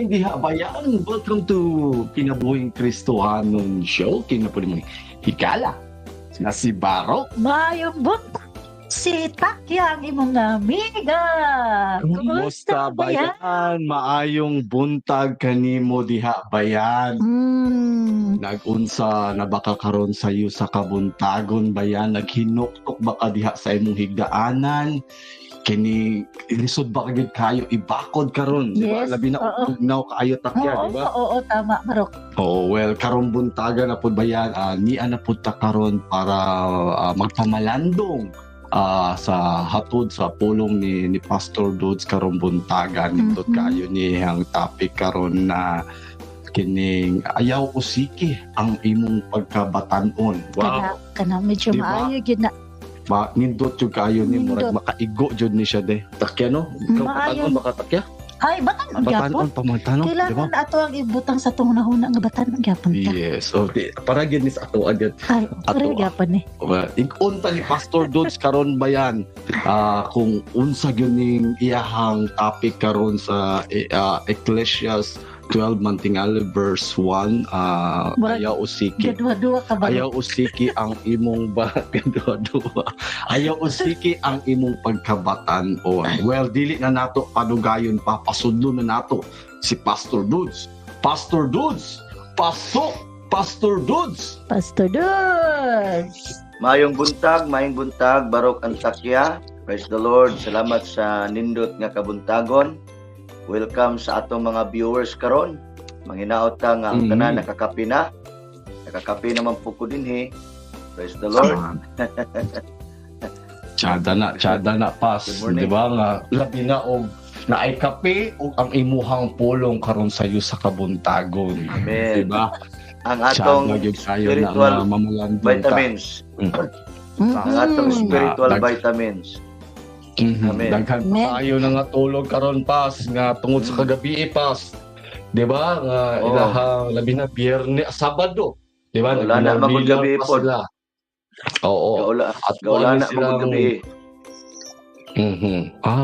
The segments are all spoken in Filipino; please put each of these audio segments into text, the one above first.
morning diha bayan. Welcome to Kinabuhing Kristohanon Show. Kinabuhing hikala na si Baro. Mayong buntag si Takya ang imong amiga. Kumusta bayan? Maayong buntag kanimo diha bayan. Nagunsa na baka karon sayo sa kabuntagon bayan, naghinuktok baka diha sa imong higdaanan. Kini ilisod ba kagid kayo ibakod karon, di ba? Yes, Labi na oo. ugnaw kaayo Takya, di ba? Oo, tama, Marok. Oh, well, karon buntaga na pud bayan, ni ana pud ta karon para magpamalandong sa hatod sa pulong ni Pastor Dudes karon buntaga nindot kayo ni ang topic karon na kining ayaw usiki ang imong pagkabatan-on. Wow. Kana medyo Diba? maayo gyud na. Nindot yung kayo ni murag Nindot. makaigo jud ni siya de. Takya no? Ikaw Maayo. batan-on baka takya? Ay, batan gyapon. Batan-on pamantano, di ba? Kailangan ato ang ibutang sa tong nahuna nga batan gyapon ta. Yes. Okay. Para gid ni sa ato agad. Ay, Ato, pare gyapon ni. Igunta ni Pastor Dudes karon bayan kung unsa gyud ning iyahang topic karon sa Ecclesiastes 12 mantingali verse 1 Murag- ayaw usiki. Gadwa-dua ka ba? Ayaw usiki ang imong gadwa-dua. Ayaw usiki ang imong pagkabatan-on. Well, dili na nato padugayon pa, pasudlo na nato si Pastor Dudes. Pastor Dudes, pasok Pastor Dudes. Pastor Dudes. Mayong buntag, Barok ang Takya. Praise the Lord. Salamat sa nindot nga kabuntagon. Welcome sa atong mga viewers karon. Manginaot ta nga ang tanan nakakapi na. Nakakapi naman po ko dinhi. Praise the Lord. Tsada na pas, Good morning. di ba nga labi na og naay kape og ang imuhang pulong karon sayo sa kabuntagon. Di Amen. ba? Ang Tsada atong gyud kayo na spiritual mamulandong ka. vitamins. Ang atong spiritual vitamins. Amen. Daghan Amen. pa kayo na nga tulog karon pas nga tungod sa kagabi pas. 'Di ba? Nga Oo. ilahang labi na Biyernes, Sabado. 'Di ba? Wala na magud gabi pa pod. sila. Oo. Gaula At gaula na silang- magud gabi.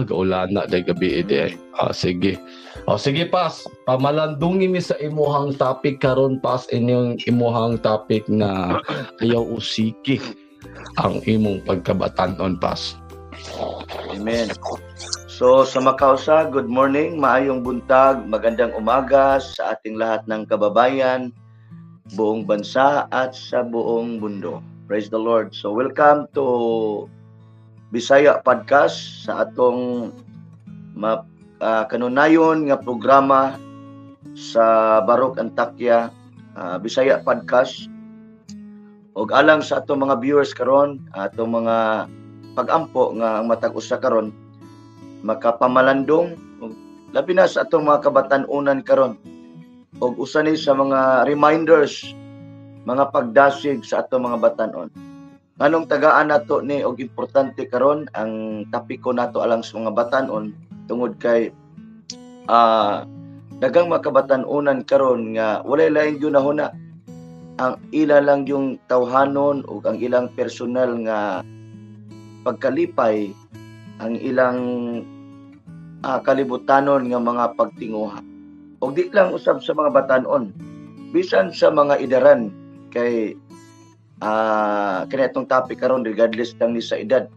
Gaula na day gabi ide. Sige. Sige pas. Pamalandungi mi sa imuhang topic karon pas inyong imuhang topic na ayaw usiki ang imong pagkabatan-on pas. Amen. So sa makausa, good morning, maayong buntag, magandang umaga sa ating lahat ng kababayan, buong bansa at sa buong mundo. Praise the Lord. So welcome to Bisaya Podcast sa atong kanunayon nga programa sa Barok Antakya Bisaya Podcast. Og alang sa atong mga viewers karon, atong mga pag-ampo nga ang matag usa karon makapamalandong labi na sa atong mga kabatan-unan karon og usa ni sa mga reminders, mga pagdasig sa atong mga batan-on. Nganong tagaan nato ni og importante karon ang topiko nato alang sa mga batan-on tungod kay daghang mga kabatan-unan karon nga walay lain gyud nahuna ang ila lang yung tawhanon ug ang ilang personal nga pagkalipay, ang ilang kalibutanon nga mga pagtinguha. O di lang usab sa mga batanon, bisan sa mga idaran kay kaya itong topic karon regardless lang ni sa edad.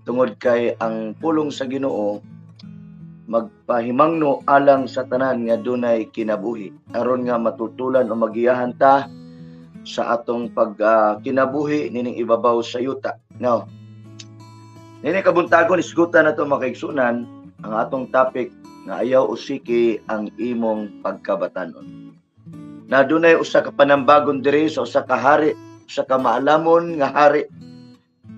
Tungod kay ang pulong sa Ginoo magpahimangno alang sa tanan nga dunay kinabuhi. Aron nga matutulan o magiyahan ta sa atong kinabuhi nining ibabaw sa yuta. Now, nini kabuntagon isgutan na ito mga kaigsunan ang atong topic nga ayaw usiki ang imong pagkabatanon. Na dunay usa ka panambagon diri sa usa ka hari, usa ka maalamon nga hari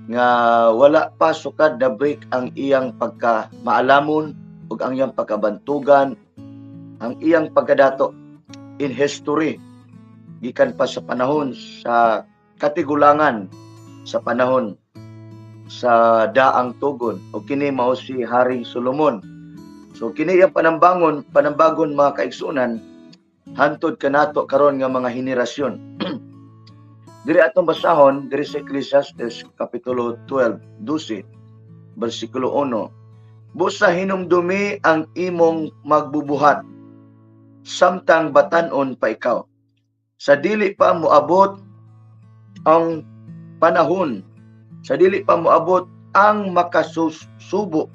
nga wala pa sukad na break ang iyang pagka-maalamon ug ang iyang pagkabantugan, ang iyang pagkadato in history gikan pa sa panahon sa katigulangan sa panahon sa daang tugon o kini mao si Haring Solomon. So kini ang panambagon mga kaigsunan hantod kanato karon nga mga henerasyon. Diri atong basahon diri sa Ecclesiastes kapitulo 12 versikulo 1. Busa hinumdumi ang imong magbubuhat samtang batan-on pa ikaw. Sa dili pa moabot ang panahon, sa dili pa moabot ang makasubo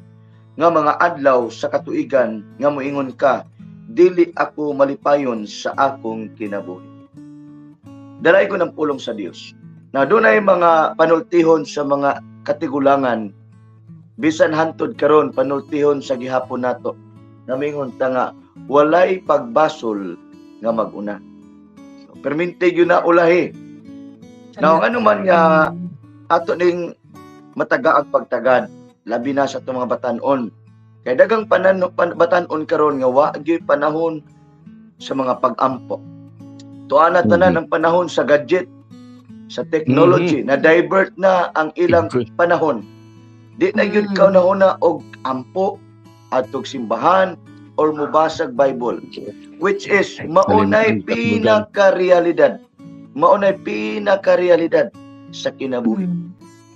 nga mga adlaw sa katuigan nga moingon ka, dili ako malipayon sa akong kinabuhi. Dalay ko ng pulong sa Dios. Na dunay mga panultihon sa mga katigulangan, bisan hantod karon panultihon sa gihapon nato. Namingon ta nga walay pagbasol nga maguna. So, perminte gyud na ulahi. Now ano man nga ato ning matagaag pagtagad, labi na sa itong mga batanon. Kaya dagang batanon karon nga wa gyud panahon sa mga pag-ampo. Tuana tanan ang panahon sa gadget, sa technology, na divert na ang ilang panahon. Di na gyud ka na og ampo atog simbahan or mubasag Bible, which is maunay pinaka-realidad. Maunay pinaka-realidad sa kinabuhi.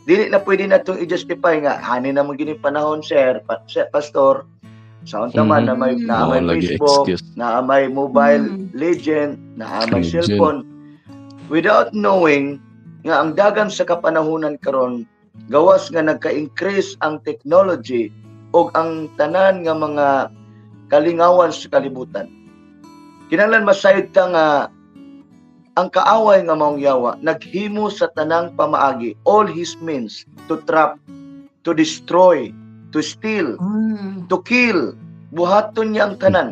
Dili na pwede na itong i-justify nga, hani na mo gini panahon, sir, pastor, sa unta man na may Facebook, na may mobile legend, na may cellphone, without knowing nga ang dagan sa kapanahunan karon gawas nga nagka-increase ang technology o ang tanan nga mga kalingawan sa kalibutan. Kinahanglan masayod ta nga ang kaaway nga maong yawa naghimo sa tanang pamaagi, all his means to trap, to destroy, to steal, to kill. Buhaton niya ang tanan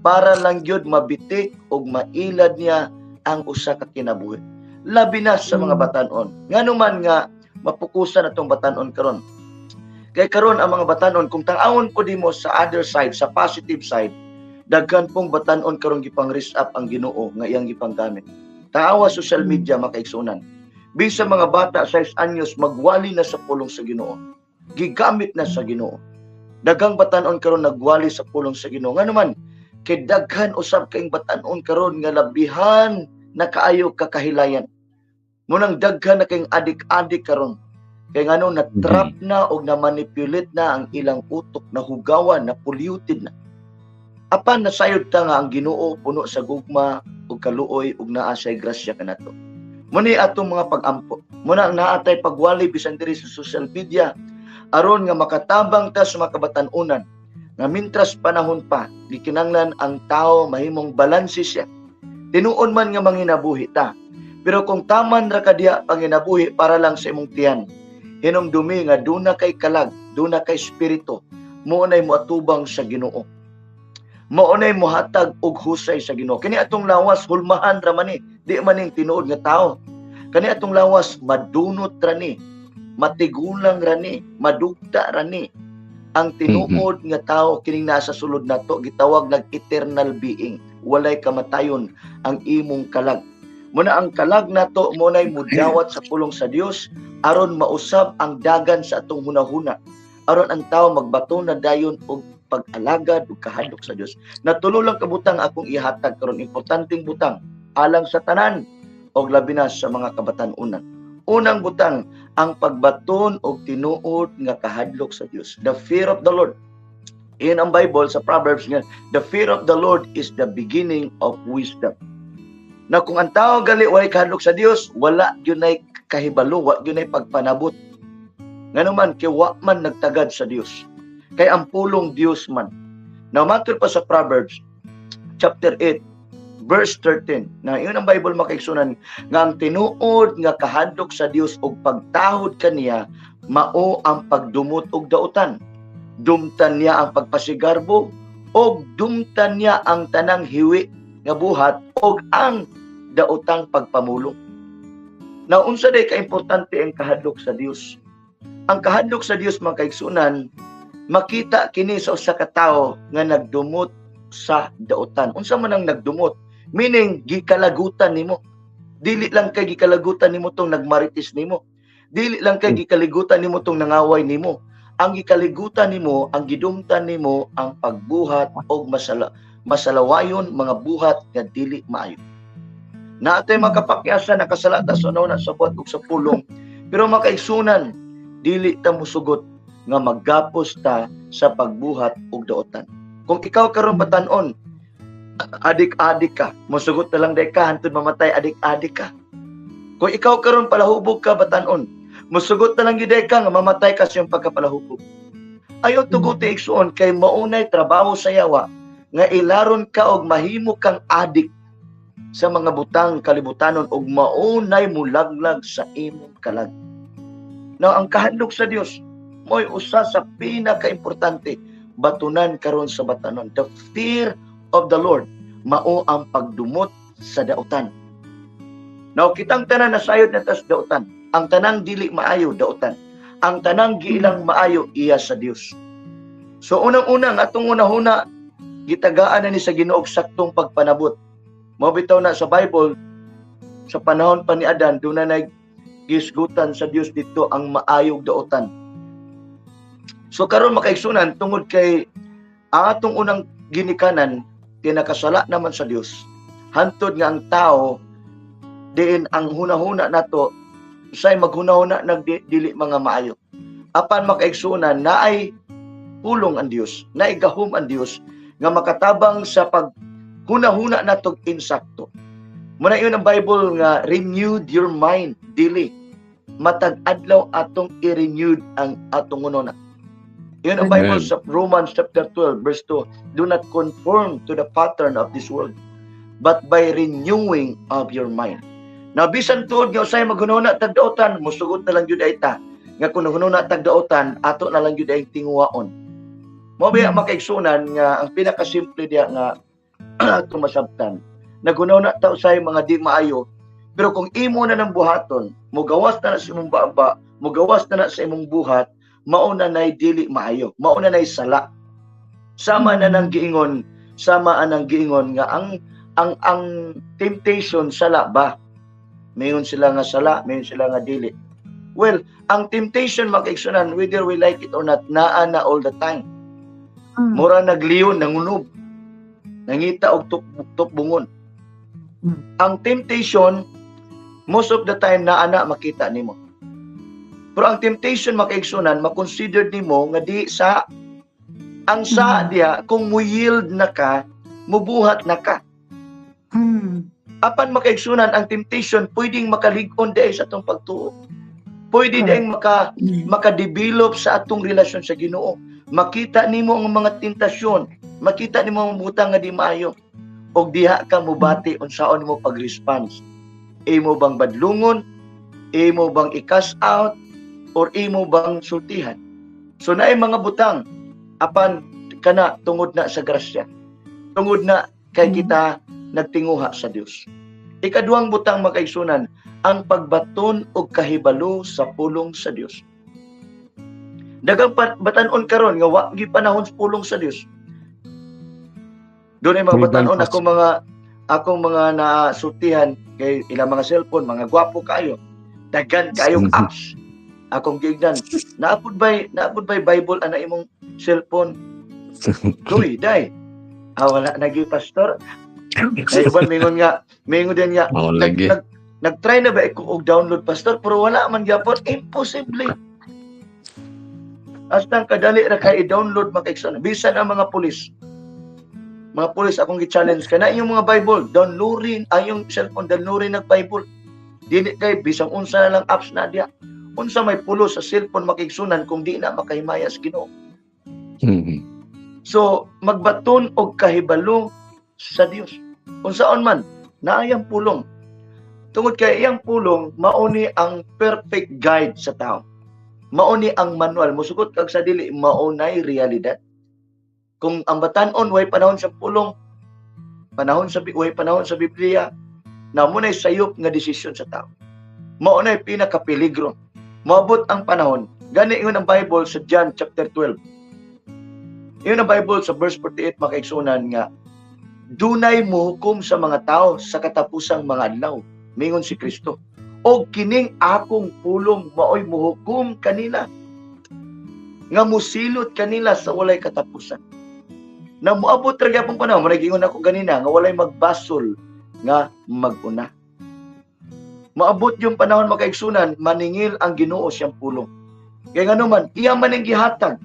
para lang gyud mabitik og mailad niya ang usa ka kinabuhi. Labi na sa mga batanon. Nganuman nga mapukusan atong batanon karon. Kay karon ang mga batanon kung tang-awon ko dimo sa other side, sa positive side, daghan pong batanon karon gipang raise up ang Ginoo nga iyang gipanggamit. Taawa social media makaigsunan. Bisa mga bata 6 anyos magwali na sa pulong sa Ginoo. Gigamit na sa Ginoo. Daghang batanon karon nagwali sa pulong sa Ginoo. Nganuman kay daghan usab kaing batanon karon nga labihan na kaayo kakahilayan. Munang daghan na kaing adik-adik karon. Kay ngano na trap na o na manipulate na ang ilang utok, na hugawan, na polluted na. Apan nasayod ta nga ang Ginoo puno sa gugma ug kaluoy ug naa say grasya kanato. Muni atong mga pag-ampo. Muna ang naatay pagwali bisan diri sa social media aron nga makatabang ta sa mga kabatan-unan nga mintras panahon pa gikinanglan ang tao mahimong balanse siya. Tinuon man nga manginabuhi ta. Pero kung taman ra ka diha panginabuhi para lang sa imong tiyan, hinumdumi nga duna kay kalag, duna kay espiritu, mo nay moatubang sa Ginoo. Mao nay mohatag og husay sa Ginoo. Kani atong lawas hulmahan ra man ni, di man ning tinuod nga tao. Kani atong lawas madunot ra ni, matigulang ra ni, madugta ra ni. Ang tinuod nga tao kining nasa sulod nato gitawag nag eternal being. Walay kamatayon ang imong kalag. Muna ang kalag nato mo nay mudawat sa pulong sa Dios aron mausab ang dagan sa atong hunahuna. Aron ang tao magbato na dayon og pag-alagad ug kahadlok sa Dios. Natulo lang kabutang akong ihatag karon, importanteng butang alang sa tanan og labi na sa mga kabatan-unan. Unang butang ang pagbaton og tinuod nga kahadlok sa Dios. The fear of the Lord. In ang Bible sa Proverbs nga, the fear of the Lord is the beginning of wisdom. Na kung ang tao gali walay kahadlok sa Dios, wala gyud nay kahibalo, wa gyud nay pagpanabot. Nganuman kay wa man nagtagad sa Dios. Kay ang pulong Dios man. Now matur pa sa Proverbs chapter 8 verse 13. Na iyon ang Bible makaigsunan nga ang tinuod nga kahadlok sa Dios og pagtahod kaniya mao ang pagdumot og dautan. Dumtan niya ang pagpasigarbo og dumtan niya ang tanang hiwi nga buhat og ang daotang pagpamulong. Now unsa day ka importante ang kahadlok sa Dios? Ang kahadlok sa Dios makaigsunan makita kini sa usa ka tawo nga nagdumot sa daotan. Unsa man ang nagdumot? Meaning gikalagutan nimo. Dili lang kay gikalagutan nimo tong nagmarites nimo. Dili lang kay gikaligutan nimo tong nangaway nimo. Ang gikaligutan nimo, ang gidumtan nimo ang pagbuhat og masalawayon mga buhat nga dili maayo. Naatay makapakyasan nakasalata sa una sa buhat ug sa pulong. Pero makaigsunan dili ta musugot nga maggapos ta sa pagbuhat og daotan. Kung ikaw karon batan-on, adik-adik ka. Musugot na lang day ka, hantod mamatay, adik-adik ka. Kung ikaw karon palahubog ka, batanon, musugot na lang giday ka, nga mamatay ka siyang pagkapalahubog. Ayaw tuguti igsuon, kay maunay trabaho sa yawa, nga ilaron ka og mahimo kang adik sa mga butang kalibutanon og maunay mulaglag sa imong kalag. Now, ang kahandog sa Dios mo'y usa sa pinaka-importante batunan karon sa batanon. The fear of the Lord mao ang pagdumot sa dautan. Now, kitang tanan nasayod na tas dautan. Ang tanang dili maayo dautan. Ang tanang giilang maayo iya sa Dios. So unang-unang atong una-una gitagaan na ni sa Ginoo saktong pagpanabot. Mao bitaw na sa Bible sa panahon pa ni Adan doon na gisgutan sa Dios dito ang maayog dautan. So karon makaigsunan tungod kay ang atong unang ginikanan kinakasala naman sa Dios. Hantod nga ang tao diin ang hunahuna nato say maghunahuna nagdili mga maayo. Apan makaigsunan naay pulong ang Dios, naay gahom ang Dios nga makatabang sa paghunahuna nato insakto. Muna yun ang Bible nga renewed your mind dili. Matag adlaw atong i-renewed ang atong unona. Yun ang Bible sa Romans chapter 12 verse 2. Do not conform to the pattern of this world, but by renewing of your mind. Now, bisan tuod nga usay maghunahuna tagdaotan, musugot na lang jud ay ta. Nga kung hunahuna tagdaotan, ato na lang jud ay tinguwaon. Mao biya makaigsunan nga ang pinakasimple diya nga atong masabtan. Naghunahuna ta usay mga di maayo, pero kung imo na ng buhaton, mugawas na sa imong baba, mugawas na sa imong buhat, mauna nay dili maayo, mauna nay sala. Sama na nang giingon, nga ang temptation sala ba? Mayon sila nga sala, mayon sila nga dili. Well, ang temptation makaigsunan whether we like it or not, naa na all the time. Mura nagliyon, nangunob, nangita og tukbungon. Ang temptation most of the time naa na makita nimo. Pero ang temptation makaigsunan makonsider nimo nga di sa ang sa diya kung mu-yield na ka, mubuhat na ka. Apan makaigsunan ang temptation pwedeng makalig-on dahil sa atong pagtuo. Pwede dahil makadevelop sa atong relasyon sa Ginoo. Makita nimo ang mga tentasyon, makita nimo ang butang nga di maayo. Og diha ka mubati unsaon mo pag-response. Imo bang badlungon? Imo bang i-cast out? Or imo bang sultihan? So naay mga butang apan kana tungod na sa grasya. Tungod na kay kita nagtinguha sa Dios. Ikaduhang butang makaigsunan, ang pagbaton og kahibalo sa pulong sa Dios. Dagang batanon karon nga wa gi panahon sa pulong sa Dios. Doon ay mga batanon akong mga nasultihan kay ilang mga cellphone, mga gwapo kayo. Dagan kayong apps. Akong gignan. Naapod bay Bible ana imong cellphone. Duy, day. Wala nagi pastor. Ay uban mingon din nga nag-try na ba ko og download pastor pero wala man gyapon, imposible. Hasta kadali ra kay i-download makaigsunan bisan ang mga pulis. Mga pulis akong gi-challenge kana yung mga Bible, downloadin ayong cellphone, downloadin ng Bible. Dili kay bisang unsa na lang apps na diya. Unsa may pulo sa cellphone makaigsunan kung di na makahimaya sa Ginoo. So magbaton og kahibalo sa Dios. Unsaon man naayang pulong. Tungod kay iyang pulong mauni ang perfect guide sa tao. Mauni ang manual, musugot kag sa dili maunay realidad. Kung ang batan-on way panahon sa pulong, way panahon sa Biblia, na munay sayop nga desisyon sa tao. Maunay pinakapeligro. Maabot ang panahon. Gani ingon ang Bible sa John chapter 12. Ingon ang Bible sa verse 48 makaigsunan nga dunay muhukom sa mga tao sa katapusang mga adlaw, mingon si Kristo. O kining akong pulong maoy muhukom kanila, nga musilot kanila sa walay katapusan. Na moabot ra gyapon panahon, managingon ako ganina nga walay magbasol nga maguna. Maabot yung panahon makaigsunan, maningil ang Ginoo siyang pulong. Kaya nga naman, iya man ang gihatag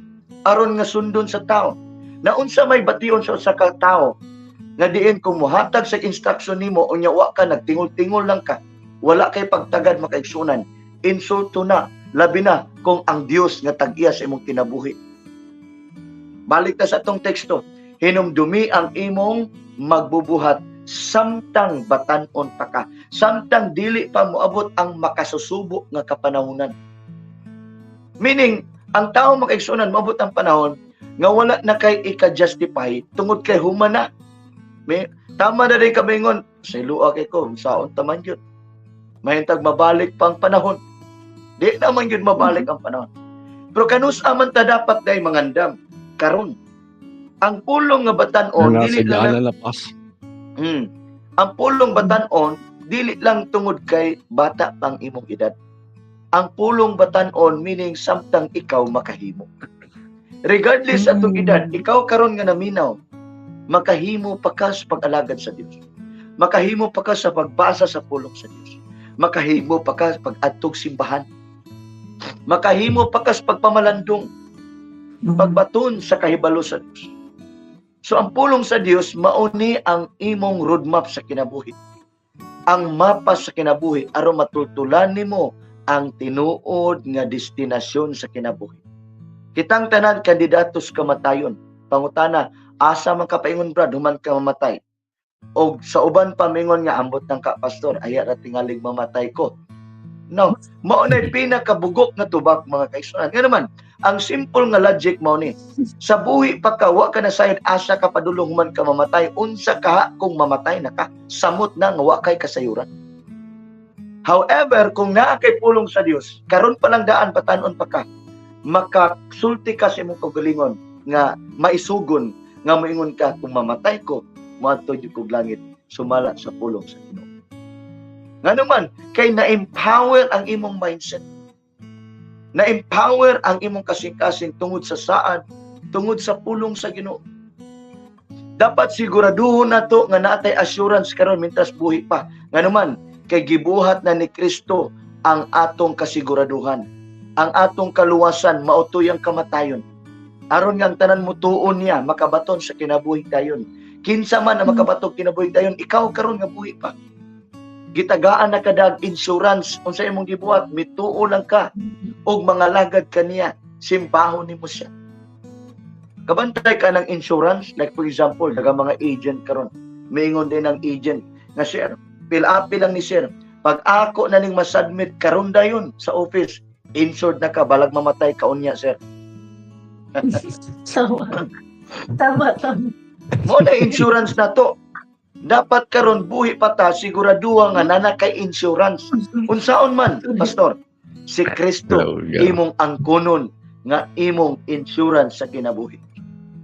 aron nga sundon sa tao. Na unsa may bation sa usa ka tao nga diin kung muhatag sa instruction nimo unya wa ka nagtingol-tingol lang ka, wala kay pagtagad makaigsunan, insulto na, labi na kung ang Dios nga tag-iya sa imong kinabuhi. Balik ta sa atong teksto, hinumdumi ang imong magbubuhat samtang batan-on pa ka, samtang dili pa moabot ang makasusubo nga kapanahunan. Meaning, ang tao makaigsunan moabot ang panahon nga wala na kay ika-justify tungod kay human na. Tama na rin kabingon, sa ilua kay ko, saon taman yun. Mahintag mabalik pang panahon. Di naman yun mabalik ang panahon. Pero kanus aman ta dapat day mangandam karon. Ang pulong nga batan-on dili lang ang pulong batan-on dili lang tungod kay bata pang imong edad. Ang pulong batan-on meaning samtang ikaw makahimo. Regardless atong edad, ikaw karon nga naminaw, makahimo pa ka sa pag-alagad sa Dios. Makahimo pa ka sa pagbasa sa pulong sa Dios. Makahimo pa ka sa pag-adtog simbahan. Makahimo pa ka sa pagpamalandong, pagbaton sa kahibalo sa Dios. So ang pulong sa Dios mauni ang imong roadmap sa kinabuhi. Ang mapa sa kinabuhi aron matultulan nimo ang tinuod nga destinasyon sa kinabuhi. Kitang tanan kandidatos kamatayon. Pangutana, asa man ka paingon brad, human ka mamatay. O sa uban pa mingon nga ambot ng ka pastor, aya ra tingalig mamatay ko. No, mao na pinakabugok nga tubak mga kaigsunan. Nga naman, ang simple nga logic mao ni. Sa buhi pa ka wa ka na sayod asa ka padulong human ka mamatay, unsa ka kung mamatay na ka, samot na nga wa kay kasayuran. However, kung naa kay pulong sa Dios, karon pa lang daan patanon pa ka, makasulti ka sa imong kagalingon nga maisugon nga moingon ka kung mamatay ko moadto jud kog langit sumala sa pulong sa Ginoo. Nga naman kay na-empower ang imong mindset. Na-empower ang imong kasing-kasing tungod sa saan, tungod sa pulong sa Ginoo. Dapat siguraduhon nato nga naatay assurance karon mintas buhi pa. Nga naman kay gibuhat na ni Kristo ang atong kasiguraduhan. Ang atong kaluwasan mautoy ang kamatayon. Aron nga ang tanan mo tuon niya makabaton sa kinabuhi dayon. Kinsa man ang makabaton kinabuhi dayon, ikaw karon nga buhi pa. Gitagaan na kadag insurance unsa imong gibuhat, mituo lang ka og mga lagad kaniya, simbahon nimo siya. Kabantay ka ng insurance, like for example, daga mga agent karon. Maingon din ang agent nga sir, pil-api lang ni sir. Pag ako na ning masubmit karon dayon sa office, insured na ka, balag mamatay ka unya, sir. Tama. Mo na insurance na to. Dapat karon buhi pa ta, siguraduha nga nana kay insurance. Unsaon man, pastor, si Kristo imong angkonon nga imong insurance sa kinabuhi.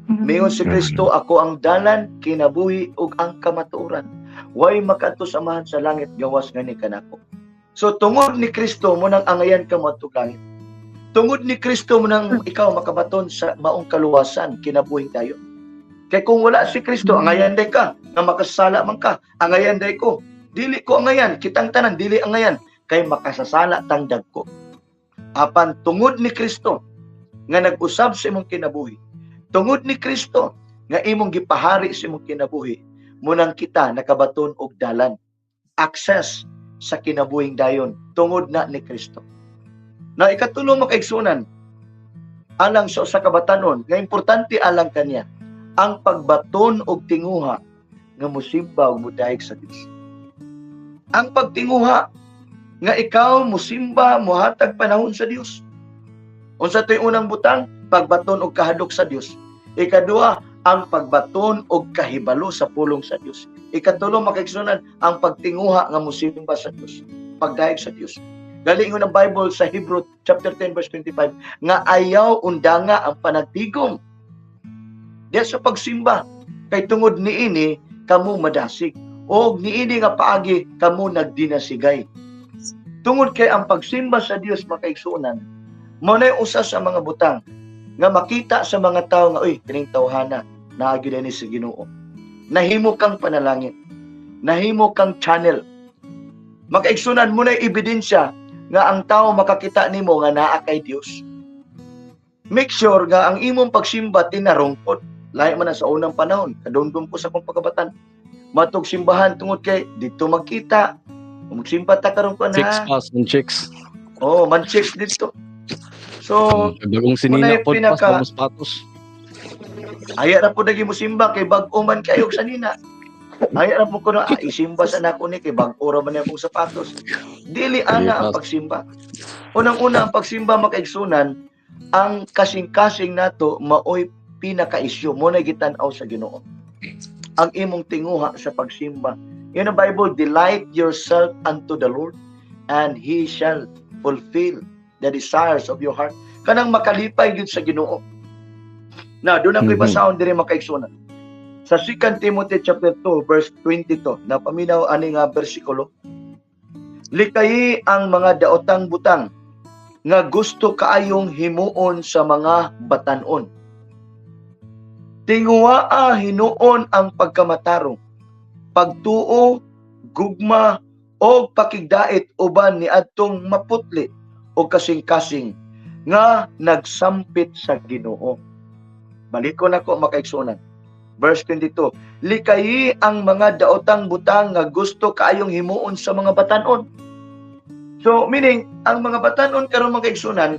Mayon si Kristo, ako ang dalan, kinabuhi ug ang kamatuoran. Way makaadto samahan sa langit gawas ngani kanako. So tungod ni Kristo mo nang angayan ka mo langit. Tungod ni Kristo mo nang ikaw makabaton sa maong kaluwasan kinabuhi tayo. Kay kung wala si Kristo, angayan day ka, nga makasala man ka, angayan day ko. Dili ko angayan, kitang tanan dili angayan, kay makasasala tangdag ko. Apan tungod ni Kristo nga nag-usab sa imong kinabuhi. Tungod ni Kristo nga imong gipahari sa imong kinabuhi, munang kita nakabaton og dalan, access sa kinabuhing dayon tungod na ni Kristo. Na ikatulo makaigsunan alang sa usa ka batanon nga importante alang kaniya ang pagbaton og tinguha nga mosimba ug modayeg sa Dios. Ang pagtinguha nga ikaw mosimba mohatag panahon sa Dios. Unsa toy unang butang? Pagbaton og kahadlok sa Dios. Ikaduha, ang pagbaton og kahibalo sa pulong sa Dios. Ikatulo makaigsunan ang pagtinguha nga mosimba sa Dios, pagdayeg sa Dios. Galing ng Bible sa Hebrew chapter 10 verse 25 nga ayaw undanga ang panagtigom diya sa pagsimba kay tungod niini kamo madasig o niini nga paagi kamo nagdinasigay. Tungod kay ang pagsimba sa Dios makaigsunan mao nay usa sa mga butang nga makita sa mga tawo nga oy kining tawhana naagi ni sa Ginoo. Nahimo kang panalangin. Nahimo kang channel. Makaigsunan mo na ebidensya nga ang tao makakita nimo nga naa kay Dios. Make sure nga ang imong pagsimba tinarungkot. Lahi man na sa unang panahon, kadumdum ko sa akong pagkabatan. Matog simbahan tungod kay dito magkita. Magsimba ta karon ko Chicks na. pass, and chicks. Oh, man chicks dito. So, Bagong Unay sinina po, pas, pinaka- bagong sapatos. aya ra po naging musimba kay bag-o man kayo sa nina. Aya ra po ko na isimba sa nako ni kay bag-o ra man akong sapatos. Dili ana ang pagsimba. Unang-una ang pagsimba makaigsunan, ang kasing-kasing nato maoy pinaka-isyu mo na gitan-aw sa Ginoo. Ang imong tinguha sa pagsimba. In the Bible, delight yourself unto the Lord and He shall fulfill the desires of your heart. Kanang makalipay gyud sa Ginoo. Na doon ako'y basahon diri makaigsunan. Sa 2 Timothy chapter 2 verse 22, na paminaw ani nga bersikulo. Likayi ang mga daotang butang nga gusto kaayong himuon sa mga batanon. Tinguaa hinuon ang pagkamatarong, pagtuo, gugma, o pakigdait uban ni adtong maputli o kasing-kasing nga nagsampit sa Ginoo. Balik ko nako makaigsunan. Verse 22, likayi ang mga daotang butang nga gusto kaayong himuon sa mga batanon. So, meaning, ang mga batanon karon makaigsunan,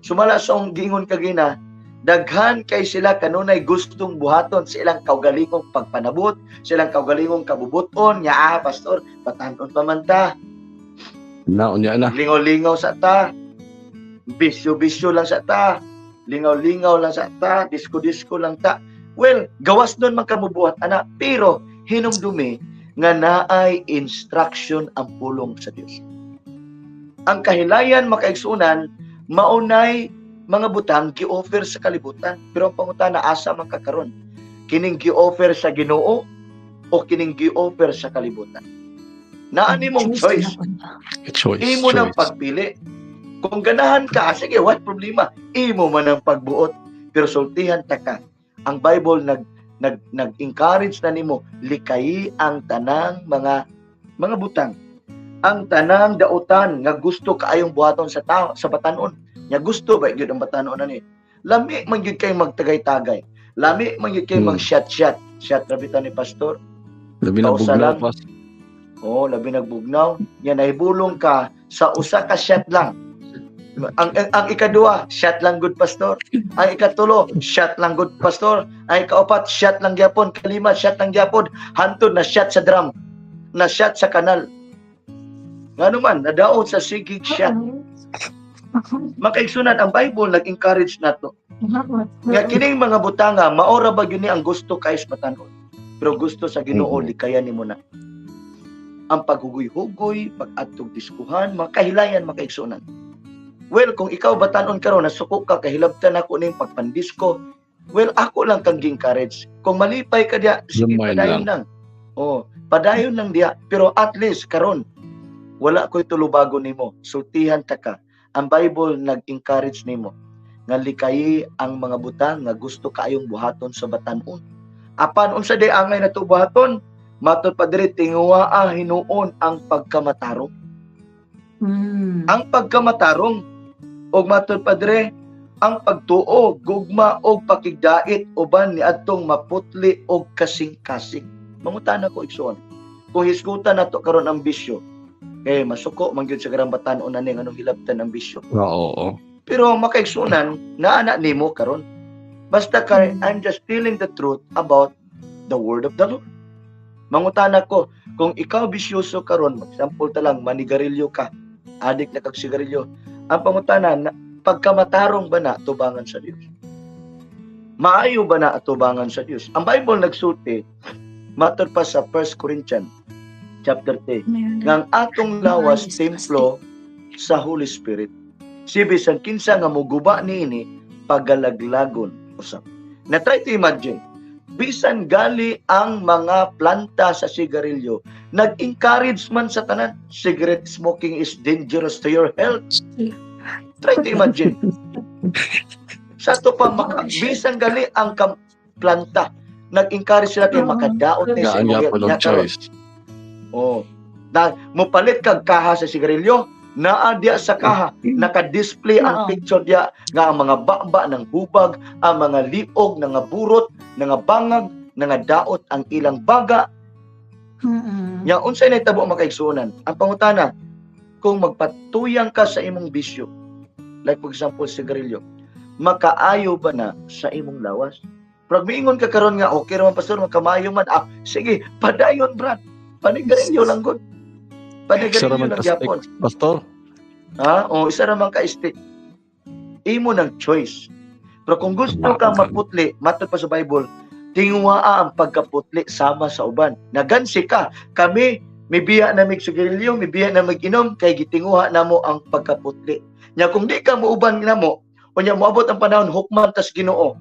sumala sa giingon kagina, daghan kay sila kanunay gustong buhaton sa ilang kaugalingong pagpanabot, silang kaugalingong kabubuton, nya pastor, batanon pa man ta. Unya na. Lingaw-lingaw sa ta. Bisyo-bisyo lang sa ta. Lingaw-lingaw lang sa ta. Disko-disko lang ta. Well, gawas nun man kamubuhat, ana. Pero, hinumdumi nga naay instruction ang pulong sa Dios. Ang kahilayan makaigsunan, maunay mga butang gi-offer sa kalibutan. Pero ang pangutana, asa man kakaron? Kining gi-offer sa Ginoo o kining gi-offer sa kalibutan? Naani mong choice. Imo nang pagpili. Kung ganahan ka, sige, what problema? Imo man ang pagbuot. Pero sultihan ta ka. Ang Bible nag-encourage na nimo, likayi ang tanang mga butang. Ang tanang dautan nga gusto kaayong buhaton sa tao, sa batanon. Nya gusto ba gyud ang batanon ani? Lami man gyud kay magtagay-tagay. Lami man gyud kay mag-shot-shot. Shot rabitan ni pastor. Labi na bugnaw pas. Oh, labi nagbugnaw. Yan nahibulong ka sa usa ka shot lang. Ang ikaduha, shot lang good pastor. Ang ikatulo, shot lang good pastor. Ang ikaapat, shot lang gyapon. Kalima, shot lang gyapon. Hantod na shot sa drum. Na shot sa kanal. Ngano man, nadaot sa sigig shot. Makaigsunan ang Bible nag-encourage nato. Nga kining mga butanga, maora ba yun ang gusto kay batanon? Pero gusto sa Ginoo likayan nimo na. Ang paghugoy-hugoy, pag-atog diskuhan, makahilayan makaigsunan. Well, kung ikaw batanon karon nasuko ka kahilabtan ako ning pagpandisko, well, ako lang kang encourage. Kung malipay ka diya, sige, padayon lang. Oh, padayon lang diya. Pero at least karon wala ko'y tulubago nimo. Sultihan ta ka. Ang Bible nag-encourage nimo nga likayi ang mga butang nga gusto kaayong buhaton sa batanon. Apan unsa day angay nato buhaton? Matod pa diri tinguaa hinuon ang pagkamatarong. Ang pagkamatarong og matod pa diri ang pagtuo, gugma og pakigdait uban ni adtong maputli og kasing-kasing. Mangutana ko igsoon. Kung hisgutan nato karon ang bisyo, masuko man gyud sa garang batan-on ani nganong hilabtan ang bisyo. Oo. Pero makaigsunan na anak nimo karon. Basta ka, I'm just telling the truth about the word of the Lord. Mangutana ko, kung ikaw bisyoso karon, example ta lang, manigarilyo ka, adik na kag sigarilyo, ang pangutana, pagkamatarong ba na tubangan sa Dios? Maayo ba na atubangan sa Dios? Ang Bible nagsulti, matod pa sa 1 Corinthians chapter 10, ngang atong lawas templo sa Holy Spirit. Si bisan kinsa nga muguba niini pagalaglagon usap. Na try to imagine, bisan gali ang mga planta sa sigarilyo, nag-encourage man sa tanan, cigarette smoking is dangerous to your health. Try to imagine. Sa to pa, bisan gali ang planta, nag-encourage sila kayo makadaot na sa Gaan yapon og choice. Oh. Mupalit kag kaha sa sigarilyo, Naa diya sa kaha, naka-display ang Oo. picture diya nga ang mga baba ng hubag, ang mga liog, nga burot, nga bangag, nga daot ang ilang baga. Mm-mm. Nya unsay nahitabo makaigsuonan? Ang pangutana, kung magpatuyang ka sa imong bisyo, like for example sigarilyo, makaayo ba na sa imong lawas? Pag miingon ka karon nga okay ra man pastor, makamaayo man. Sige, padayon brad. Panigarilyo lang gud. Isa Panigarilyo raman lang ka gyapon. stick, Pastor. O isa ra man ka stick. Imo ng choice. Pero kung gusto ka maputli, matod pa sa Bible, tingwaa ang pagkaputli sama sa uban. Nagansi ka. Kami, may biya na mig sigarilyo, may biya na mag-inom, kay gitinguha namo ang pagkaputli. Nya kung di ka muuban namo, o nya moabot ang panahon, hukman tas Ginoo.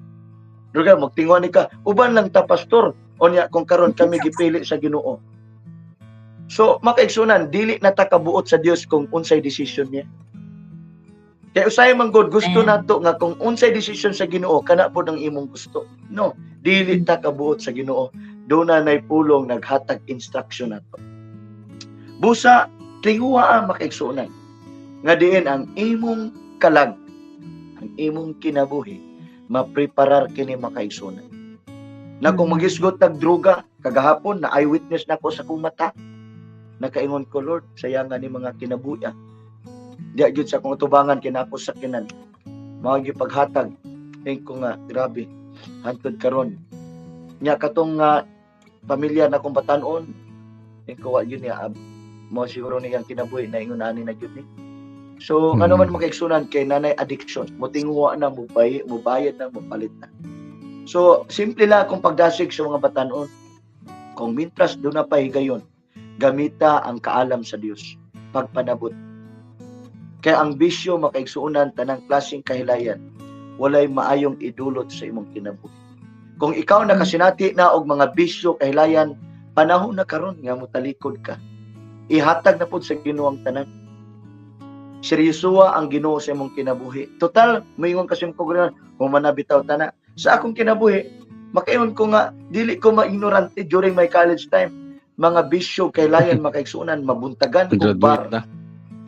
Duga, magtinguha ni ka, uban lang ta pastor. O nya kung karon kami gipili sa Ginoo. So, makaigsunan, dili na ta kabuot sa Dios kung unsay decision niya. Kaya usay man God, gusto nato nga kung unsay decision sa Ginoo, kana pod ang imong gusto. No, dili ta kabuot sa Ginoo. Doon na pulong naghatag instruction nato. Busa, tinguha ang makaigsunan. Nga diin ang imong kalag, ang imong kinabuhi, mapreparar kini makaigsunan. Na kung magisgot tag droga, kagahapon na eyewitness nako sa akong mata, nakaingon ko, Lord, sayangan ni mga kinabuya. Diya gyud sa akong tubangan kinako sa kinan. Mga gipaghatag, think ko nga, grabe, hantod karon. Nya katong pamilya na kong batanon, think ko, yun niya, mo siguro niyang kinabuhi na ingon ani na gyud ni. So, ano man makaigsunan kay nanay addiction, mutingwa na, mubayad na, mupalit na. So, simple lang akong pagdasig sa mga batanon. Kung mintras doon na pahigayon, gamita ang kaalam sa Dios pagpanabot. Kaya ang bisyo makaigsuunan tanang klaseng kahilayan, walay maayong idulot sa imong kinabuhi. Kung ikaw nakasinati na og mga bisyo kahilayan, panahon na karon nga mutalikod ka. Ihatag na pud sa Ginoo ang tanan. Seryosuwa ang Ginoo sa imong kinabuhi. Total, moingon kasi ko gani, humana bitaw tana. Sa akong kinabuhi, makaingon ko nga dili ko ma-ignorante during my college time. Mga bisyo kailayan makaigsunan, mabuntagan ko bar.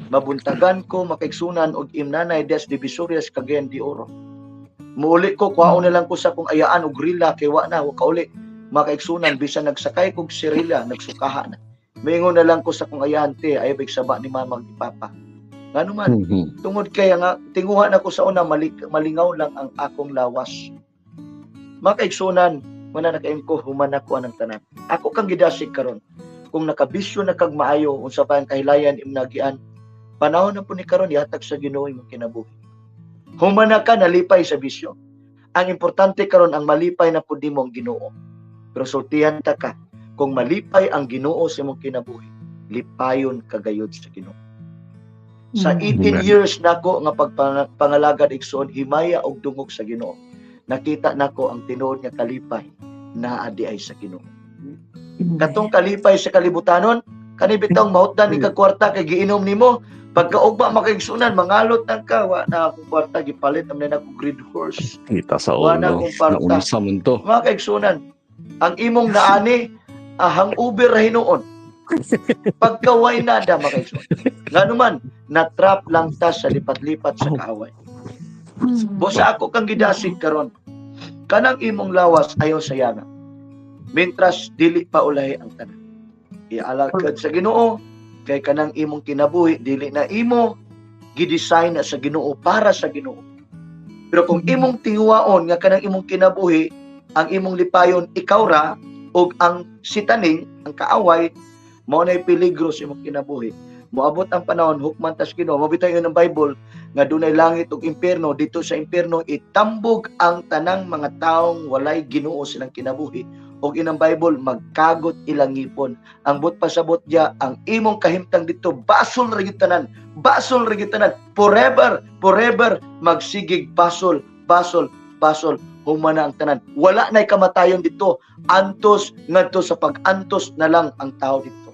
Mabuntagan ko makaigsunan og imnanay des divisorias Cagayan de Oro. Muuli ko kuhaon na lang ko sa kung ayaan og grilla kay wa na kauli makaigsunan bisan nagsakay kog sirila nagsukaha na. Moingon na lang ko sa kung ayaan te ay big saba ni mama ni papa. Ngano man tungod kaya nga tinguha na ko sa una malingaw lang ang akong lawas. Makaigsunan wala na kayon ko human ako anang tanan. Ako kang gidasig karon. Kung nakabisyo na kag maayo unsa pa ang kahilayan imnagian, panahon na po ni karon ihatag sa Ginoo imong kinabuhi. Human na ka nalipay sa bisyo. Ang importante karon ang malipay na pud nimo ang Ginoo. Pero sultihan ta ka kung malipay ang Ginoo sa imong kinabuhi, lipayon kagayod sa Ginoo. Sa 18 years nako nga pagpangalagad igsoon himaya og dungog sa Ginoo. Nakita nako ang tinuod nga kalipay naa di ay sa Ginoo. Katong kalipay sa kalibutanon, kani bitong mahutdan ni kag kwarta kay giinom nimo, pagkaugma makaigsunan mangalot nang ka wa na akong kwarta gipalit amna na akong grid horse. Kita sa Wa na ulo. akong kwarta. Naunsa man to. Makaigsunan. Ang imong naani hangover ra hinuon. Pagkaway nada makaigsunan. Ngano man na-trap lang ta sa lipat-lipat sa kaaway. Bosa ako kang gidasig karon. Kanang imong lawas ayo sayana. Mintras dili pa ulahi ang tanan. Ialagad sa Ginoo kay kanang imong kinabuhi dili na imo gidesign na sa Ginoo para sa Ginoo. Pero kung imong tinguwaon nga kanang imong kinabuhi ang imong lipayon ikaw ra ug ang sitaning ang kaaway mao nay peligro sa imong kinabuhi. Moabot ang panahon hukman tas Ginoo. Mabitaw yun ng Bible nga dunay langit ug impierno. Dito sa impierno itambog ang tanang mga taong walay Ginoo silang kinabuhi. Og inang Bible magkagot ilang ngipon. Ang but pasabot dia ang imong kahimtang dito basol ra gyud tanan. Basol ra gyud tanan. Forever magsigig basol humana ang tanan. Wala nay kamatayon dito. Antos ngadto sa pag-antos na lang ang tao dito.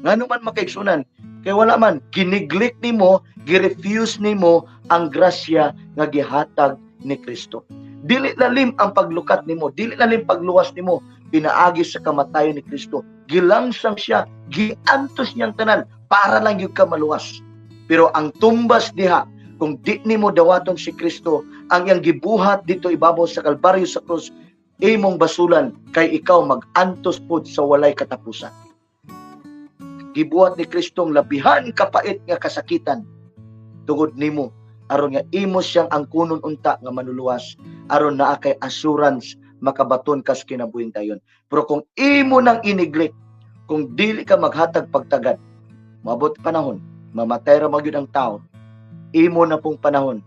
Ngano man makaigsunan kay wala man giniglik nimo, girefuse nimo ang grasya nga gihatag ni Kristo. Dili lalim ang paglukat nimo, dili lalim pagluwas nimo, pinaagi sa kamatayon ni Kristo. Gilangsang siya, giantos niyang tanan para lang yung ka maluwas. Pero ang tumbas diha, kung di nimo dawaton si Kristo, ang iyang gibuhat dito ibabaw sa Kalbaryo sa krus, imong basulan kay ikaw mag-antos pod sa walay katapusan. Gibuhat ni Kristong labihan kapait nga kasakitan tungod nimo, aron nga imo siyang ang kunon unta nga manuluwas, aron naa kay assurance makabaton kas kinabuhing dayon. Pero kung imo nang iniglek, kung dili ka maghatag pagtagad, maabot panahon, mamatay ra magyud ang tao, imo na pong panahon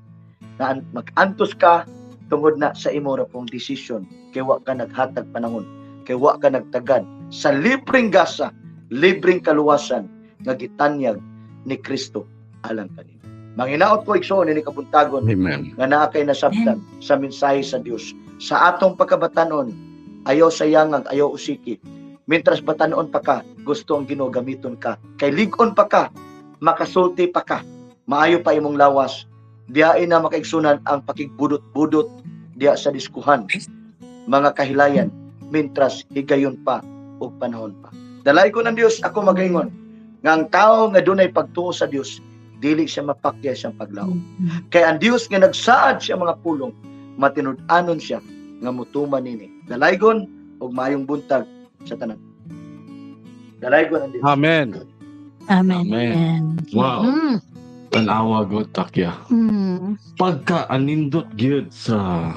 na mag-antos ka tungod na sa imo ra pong desisyon, kay wa ka naghatag panahon, kay wa ka nagtagad sa libreng gasa, libreng kaluwasan nga gitanyag ni Kristo alang kanimo. Manginaot ko igsoon ini kabuntagon Amen. nga naa kay nasabtan sa mensahe sa Dios. Sa atong pagkabatanon, ayaw sayangag, ayaw usiki. Mintras batanon pa ka, gusto ang Ginoo gamiton ka. Kay ligon pa ka, makasulti pa ka, maayo pa imong lawas. Diyain na makaigsunan ang pakigbudot-budot diya sa diskuhan. Mga kahilayan, mintras higayon pa o panahon pa. Dalay ko ng Dios, ako magaingon, nga ang tao nga dunay pagtuo sa Dios, dili siya mapakya siyang paglaom. Kaya ang Dios nga nagsaad siya mga pulong, matinud-anon siya nga mutuman nini. Dalaygon og maayong buntag sa tanan. Dalaygon ang Dios. Amen. Amen. Amen. Wow. Mm. Tanawa god takya. Mm. Pagka anindot gyud sa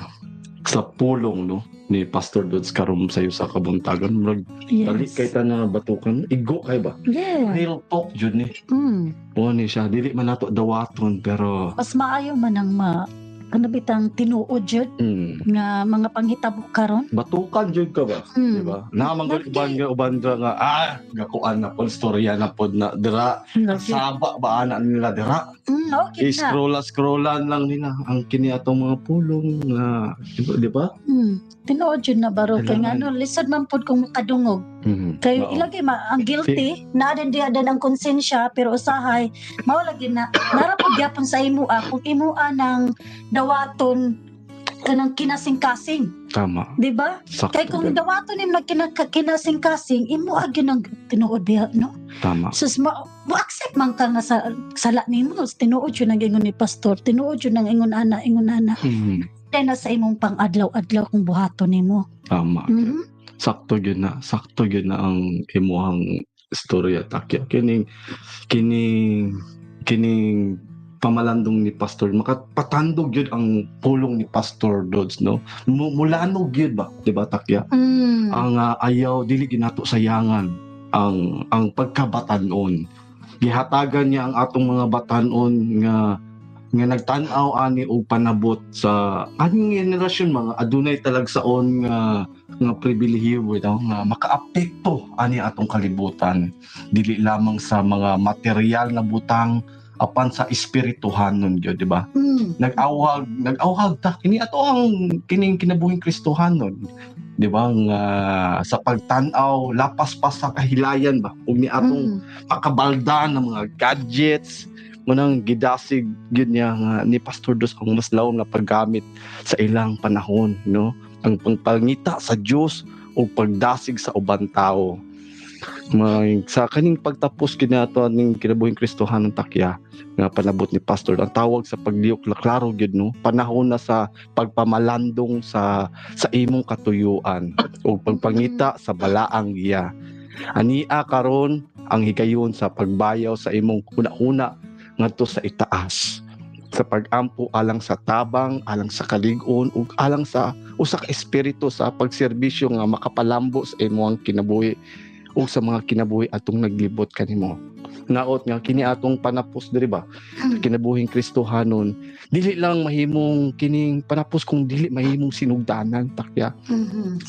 pulong no ni Pastor Dods karon sayo sa kabuntagan, murag dali Yes. kay ta na batukan, igo kay ba? Yeah. Real talk jud ni. Mm. O ni siya, dili man nato dawaton pero Mas maayo man ang kanabitang tinuod jud nga mga panghitabo karon. batukan jud ka ba? Mm. Di ba? Naman gud uban nga gakuan na pod storya na pod na dira saba ba ana nila dira. Okay na. Scrollan lang nila ang kini atong mga pulong na di ba? Tinuod jud na baro kay nga Kailangan. lisod man pod kung makadungog. Kay Oo. ilagay ang guilty na din diya din ang konsensya pero usahay mao lagi na narapod gyapon sa imuha kung imuha ng dawaton kanang kinasing-kasing, Tama. di ba? Sakto. Kay kung gyud. dawaton nim kinasing-kasing imuha gyud ang tinuod diha, no? Tama. Sus accept man ka nga sa sala nimo, tinuod yun ang ingon ni pastor, tinuod yun ang ingon ana. Dahil na sa imong pang-adlaw-adlaw kung buhaton nimo. Tama. Mhm. Sakto gyud na ang imuhang istorya takya kining pamalandong ni Pastor makapatandog gyud ang pulong ni Pastor Dodds no mulanog gyud ba di ba takya ang ayaw dili ginato sayangan ang pagkabatanon gihatagan niya ang atong mga batanon nga nagtan-aw ani og panabot sa aning generasyon mga adunay talagsaon nga pribilehiyo bitaw nga makaapekto ani atong kalibutan dili lamang sa mga material na butang apan sa espirituhanon gyud di ba nag-awhag ta kini ato ang kining kinabuhing Kristohanon di ba nga sa pagtan-aw lapas pa sa kahilayan ba ug ni atong makabaldaan ng mga gadgets munang gidasig gyud niya nga ni Pastor Dos ang mas lawom na paggamit sa ilang panahon no ang pagpangita sa Dios o pagdasig sa ubang tao sa kaning pagtapos kinato ning kinabuhing Kristohanon takya nga panabot ni Pastor ang tawag sa pagliyok klaro gyud no panahon na sa pagpamalandong sa imong katuyuan o pagpangita sa balaang iya ania karon ang higayon sa pagbayaw sa imong una-una ngadto sa itaas sa pag-ampo alang sa tabang alang sa kalig-on ug alang sa usa ka espiritu sa pagserbisyo nga makapalambo sa imong kinabuhi o sa mga kinabuhi atong naglibot kanimo. Naot nga kini atong panapos diri ba? Kinabuhing Kristohanon, dili lang mahimong kining panapos kung dili mahimong sinugdanan takya.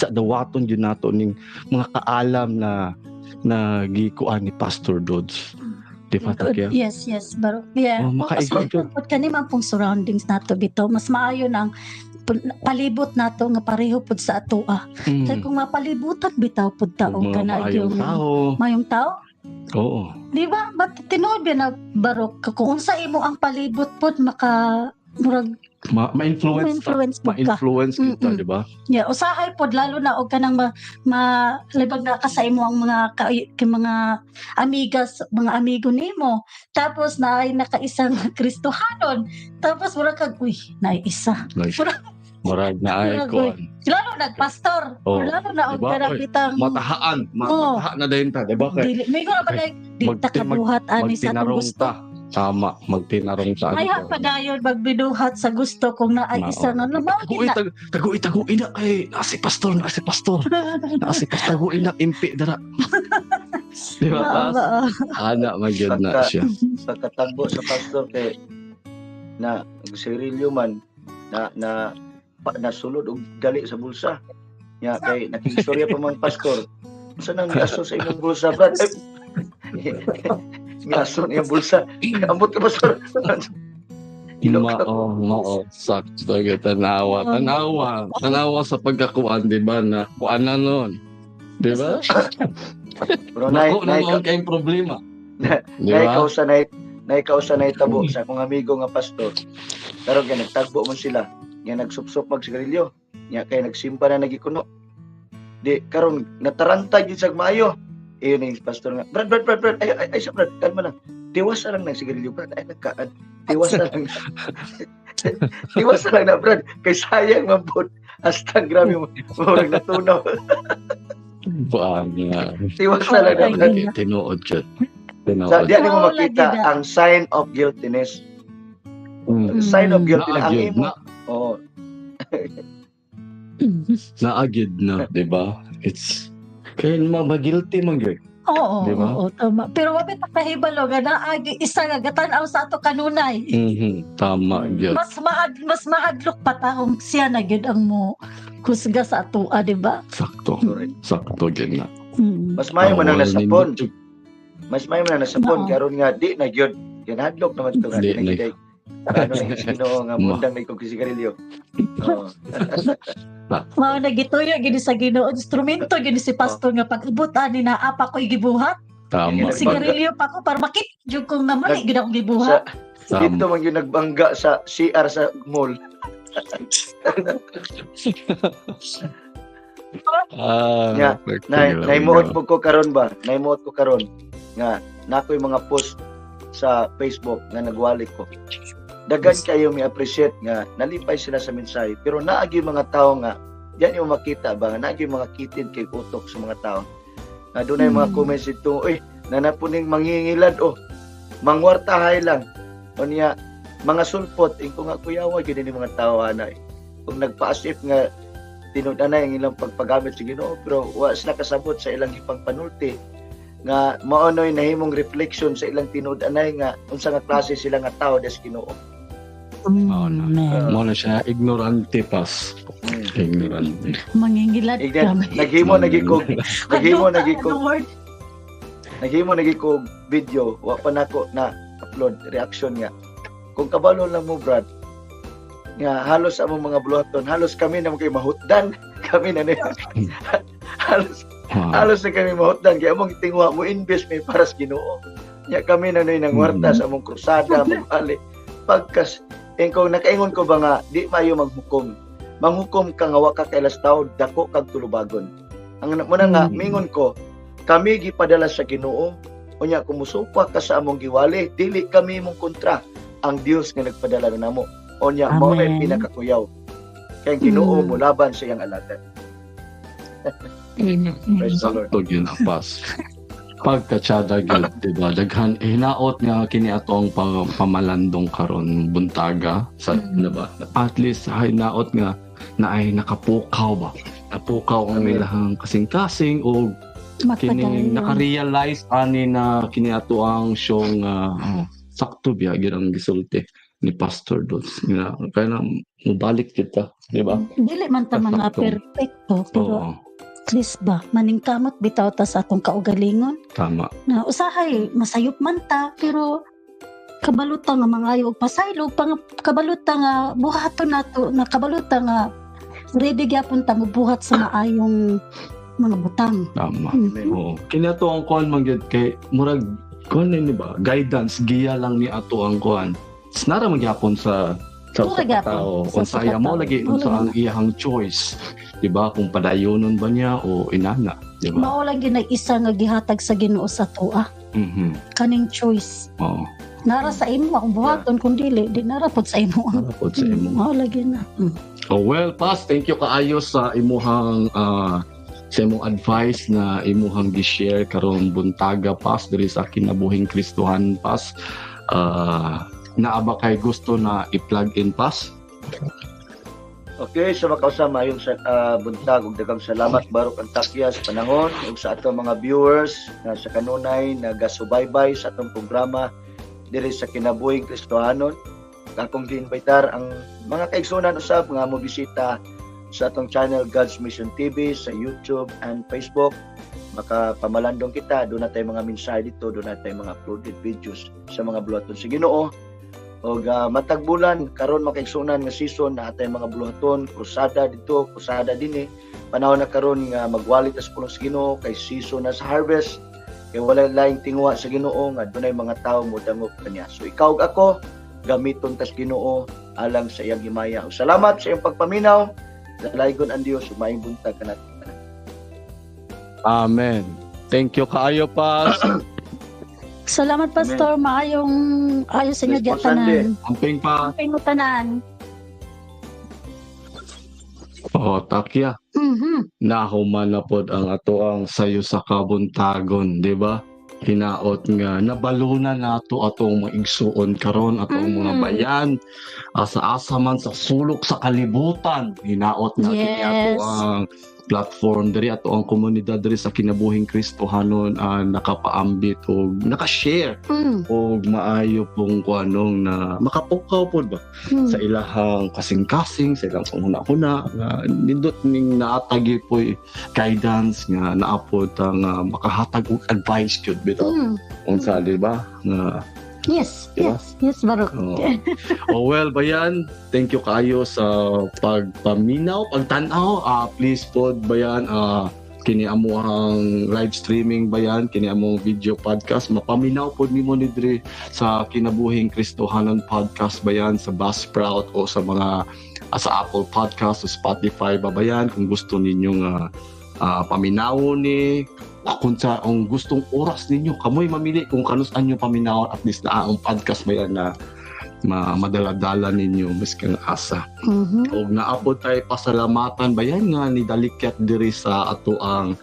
Sa dawaton jud nato ning mga kaalam na gikuan ni Pastor Dodds. Di ba takya? Yes, baro. Yeah. Mas Makaigod. kanimang pong surroundings nato bito, mas maayo nang palibot nato nga pareho pud sa atoa. Kay kung mapalibutan bitaw pud tao kana yung tao. mayong tao. Oo. Di ba? Tinuod ba na barok kung unsa imo ang palibot pud maka murag ma-influence ta. Ma-influence po ka. Ma-influence kita, Mm-mm. di ba? Yeah, usahay pod lalo na og kanang malibag na ka sa imo ang mga mga amigas, mga amigo nimo. Tapos naay nakaisang Kristohanon. Tapos wala kag uy, naay isa. Like, Murag- marag na ay murag, ko. Lalo nagpastor. Oh, Lalo na og diba? kanang Oy, bitang Matahaan. Oo. Matahaan na din ta, di ba? Kaya dili may ko ba di ta kabuhat ani sa atong magtinarong gusto. ta. Tama, magtinarong ta. Ay padayon magbiduhat sa gusto kung naay isa nga Taguin, taguin na kay na si pastor. Na si pastor, taguin na impi dara. Di ba? Tas, ana magyud na siya. Pagkatagbo sa pastor kay na sirilyo man na nasulod og gali sa bulsa. Nya kay nakigstorya pa mang pastor. Unsa nang gasto sa imong bulsa, brad? Gasto niya bulsa. Ambot ka pastor. Sakto ka tanawa sa pagkakuan, di ba, na kuan na nun, di ba? Pero nay kayong problema, di nay ba? kausa na itabo sa akong amigo nga pastor. Pero kaya nagtagbo man sila. Nga nagsupsop mag sigarilyo. Nga kaya nagsimpa na nagikuno. Di karon nataranta gid sa maayo. Iyon yung pastor nga. Brad. Ay sa brad, kalma lang. Tiwas na lang ng sigarilyo, brad. Ay nagkaan. Tiwas na lang. Tiwas na lang na, brad. Kay sayang mabot. Hasta grabe mo natunaw. Banga. Tiwas na lang na, brad. Tinuod siya. Sa diyan mo Oo, makita lagi na. ang sign of guiltiness. Sign of guiltiness ang Naagid imo. na. Oo. Naagid na, di ba? It's kaya magilty man gyud. Oo, Diba? oo, tama. Pero wapit pa kahibalo nga naagi isa nga gatan-aw sa ato kanunay. Tama gyud. Mas mahadlok pa taong siya na gyud ang mo kusga sa ato, di ba? Sakto. Correct. Sakto gyud na. Mas mayo man ang nasapon. Nindot Mas mayo man ang nasapon Oo. karon nga di na gyud. Kinahadlok naman to nga Di di na na- gyud. Ano yung sino nga mundang na ikong kisigarilyo. Oo. Mao nagituyo gini sa Ginoo, instrumento gini si pastor nga pag-abot ani na apa ko gibuhat. Tama. Sigarilyo pa ko para makit jud kong namali gid akong gibuhat. Sa dito man yung nagbangga sa CR sa mall. Ah, Naimuot po ko karon ba? Naimuot ko karon nga nakoy mga post sa Facebook nga nagwalik ko. Dagan kayo mi appreciate nga nalipay sila sa mensahe pero naagi mga tao nga diyan yung makita ba nga naagi mga kitid kay utok sa mga tao. Na dunay mga comments ito, oy, nanapuning mangingilad mangwartahay lang. O niya mga sulpot ingko nga kuyawa gid ni mga tao ana. Kung nagpa-asif nga tinud-anay ang ilang pagpagamit sa Ginoo pero wa sila kasabot sa ilang ipagpanulti nga maonoy nahimong reflection sa ilang tinud-anay nga unsa nga klase sila nga tao des Ginoo. Mo na siya ignorante pas. Ignorante. Mangingilad Naghimo nagikog Lord. video wa pa nako na upload reaction nga. Kung kabalo lang mo brad nga halos among mga buluhaton halos kami na kay mahutdan kami na halos na kami mahutdan kaya among tingwa mo invest may para sa Ginoo nya kami na nang warta sa among krusada magbali pagkas kung nakaingon ko ba nga di mayo manghukom ka nga wa ka kailas tawo dako kag tulubagon ang muna nga mingon ko kami gipadala sa Ginoo unya kumusupa ka sa among giwali dili kami mong kontra ang Dios nga nagpadala namo onya mao na pinakakuyaw kay Ginoo mo laban sa iyang alagad. Praise the Lord. Sakto yun ang pas. Pagkatsada gyud, diba? Daghan hinaot nga kini atong pamalandong karon buntaga sa diba? At least hinaot nga na ay nakapukaw ba? Napukaw ang ilahang kasing-kasing o kini naka-realize ani na kini ato ang siyong sakto biya gyud ang gisulti ni Pastor Dods. Kaya na mubalik kita, di ba? Dili man ta mga Sakto. perfecto pero Oo, at least ba maningkamot bitaw ta sa atong kaugalingon tama. na usahay masayop man ta pero kabaluta nga mangayo og pasaylo kabaluta nga buhaton nato na kabaluta nga ready gyapon ta mobuhat sa maayong mga butang. Tama. Amen. Oo. Kini ato ang kuan man gyud kay murag kuan ni ba? Guidance giya lang ni ato ang kuan. Nara magyapon sa sa Mura usa ka gyapon. tao. Sa usa Unsaya ka mo tao. lagi Mura unsa ang iyang choice. Di ba? Kung padayonon ba niya o inana, di ba? Mao lang gyud isa nga gihatag sa Ginoo sa tuwa. Kaning choice. Oo. Nara sa imo kung buhaton kung dili, di nara pod sa imo. Harapod sa imo. Mao lagi na. Oh, well, Pas, thank you kaayo sa imuhang sa imong advice na imuhang gi-share karong buntaga, Pas, diri sa kinabuhing Kristohan, Pas. Naaba kay gusto na i-plug in, Pas? Okay, sa makausama yung sa buntag ug daghang salamat Barok Antakya sa panahon ug sa atong mga viewers na sa kanunay nagasubaybay sa atong programa diri sa kinabuhing Kristohanon. Akong gi-invitar ang mga kaigsunan usab nga mobisita sa atong channel God's Mission TV sa YouTube and Facebook. Makapamalandong kita, doon na tayo mga mensahe dito, doon na tayo mga uploaded videos sa mga buhaton sa Ginoo. O matag bulan karon makaigsunan nga season na atay mga buhaton, krusada dito, krusada dinhi. Panahon na karon nga magwalit sa pulong sa Ginoo kay season na sa harvest. Kay wala laing tingwa sa Ginoo nga dunay mga tawo mo dangop kaniya. So ikaw ug ako gamiton tas Ginoo alang sa iyang himaya. Salamat sa iyong pagpaminaw. Dalaygon ang Dios ug maayong buntag kanat. Amen. Thank you kaayo, Pas. Salamat Pastor, ayos sa inyo Bless po, Sunday. tanan. Amping pa. Amping mo tanan. Oh, Takya. Nahuman na pod ang ato ang sayo sa kabuntagon, di ba? Hinaot nga nabalunan nato atong maigsuon karon atong mga bayan asa-asa man sa sulok sa kalibutan. Hinaot na kini ato Yes. ang platform diri ato ang komunidad diri sa kinabuhing Kristohanon nakapaambit o nakashare o maayo pong kuanong na makapukaw pod ba sa ilahang kasing-kasing sa ilang panghuna-huna nga nindot ning naatagi po guidance nga naapod ang makahatag og advice gyud bitaw unsa di ba nga Yes, Diba? yes, Barok. oh well bayan, thank you kaayo sa pagpaminaw, pagtan-aw. Please pod bayan kini amuhang live streaming bayan, kini among video podcast mapaminaw pod nimo ni diri sa kinabuhing Kristohanon podcast bayan sa Buzzsprout o sa mga sa Apple Podcast o Spotify babayan kung gusto ninyong paminawon ni kung sa ang gustong oras ninyo kamoy mamili kung kanus-an nyo paminawon at least na ang podcast bayan na madala-dala ninyo miskang asa. O naabot tayo pasalamatan bayan nga ni dalikyat diri sa ato ang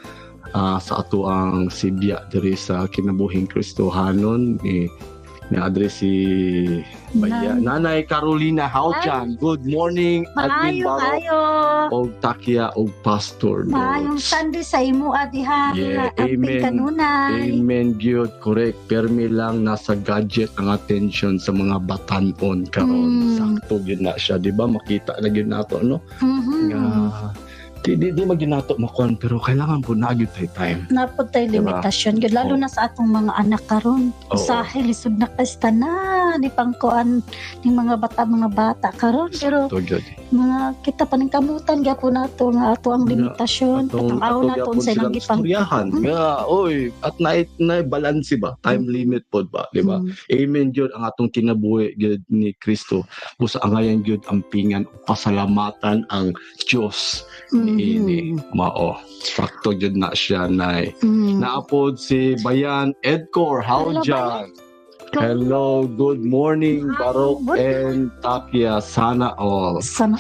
Sibya diri sa kinabuhing Kristohanon ni address si Nanay Carolina Hauchan. Good morning, Admin Maayo Barok kayo. og Takya og Pastor Maayong Dods. Sunday sa imo adiha. Yeah, Amping amen. kanunay. Amen, gyud, correct. Permi lang nasa gadget ang attention sa mga batanon karon. Sakto gyud na siya, di ba? Makita na gyud nato no. Nga di maginato makuan pero kailangan po na gyud tay time. Napod tayo Diba? limitasyon gyud lalo Oo. na sa atong mga anak karon. Oo. Usahay lisod na kasta na ni pangkuan ning mga bata karon pero To gyud. mga kita paningkamutan gyapon nato nga ato ang limitasyon patang-aw nato sa ilang gipang. istoryahan. Nga, oy, at na balance ba? Time limit pod ba, di ba? Amen gyud ang atong kinabuhi gyud ni Kristo. Busa angayan gyud ang pingan pasalamatan ang Dios ini mao. Sakto gyud na siya nay. Naapod si Bayan Edcor Haujan. Hello, good morning Barok and Takya, sana all. Sana.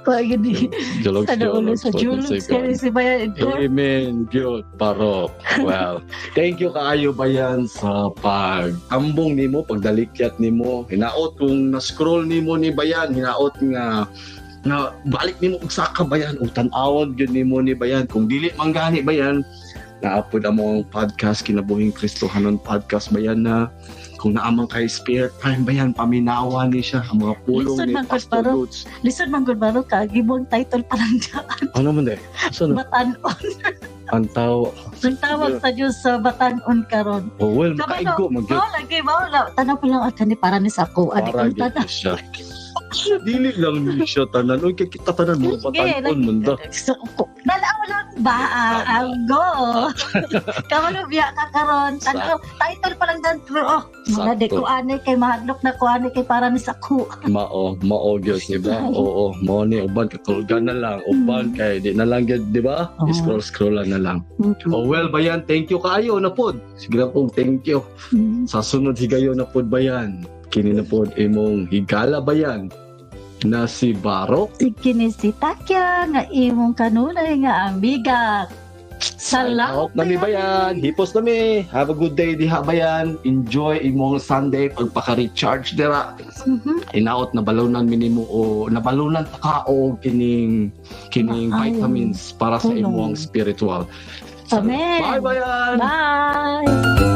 Kaya gini. Julog Sana ulo sa julog. Kaya si Bayan Edcor. Amen, good Barok. Well, thank you kaayo Bayan sa pag-ambong nimo, pagdalikyat nimo. Hinaot kung na-scroll nimo ni Bayan, hinaot nga balik nimo og saka Bayan o tan-awon gyud nimo ni Bayan kung dili man gani Bayan naapod among podcast kinabuhing Kristohanon podcast Bayan na kung naamang kay spare time Bayan paminawa ni siya ang mga pulong Listen ni man, Pastor Baro. Lutz. Lisod man gud Barok ka gibong title pa lang dyan. Ano man de? Saan Batan-on. ang taw? Nagtawag sa Diyos sa Batan-on karon. Oh well, Kabalo, makaigo man gyud. lagi mao la tanong ko lang kani para ni sa ko adi Para ko gyud tanan. siya. Dili lang ni siya tanan. Uy, kay kita tanan mo Sige, patanon man da. Nalaw lang ba? Go. Kamalo biya ka karon. Ano, title pa lang dan pero mga de Sakto. ko anay kay mahadlok na ko anay kay para ni saku. Mao gyud, di ba? Oo, mao ni uban katulgan na lang, uban kay di na lang gyud, di ba? Oo. Scroll na lang. Oh well, bayan, thank you kaayo na pod. Sige na po, thank you. Sa sunod higayon na pod bayan. Kini na pod imong higala bayan na si Barok. Kini si Takya nga imong kanunay nga amiga. Salamat. Out na mi bayan. Hipos na mi. Have a good day diha bayan. Enjoy imong Sunday pagpaka-recharge dira. Inaot na balunan minimo o nabalunan ta ka og kining Maayo. vitamins para sa Tulong. imong spiritual. Amen. Bye bayan. Bye.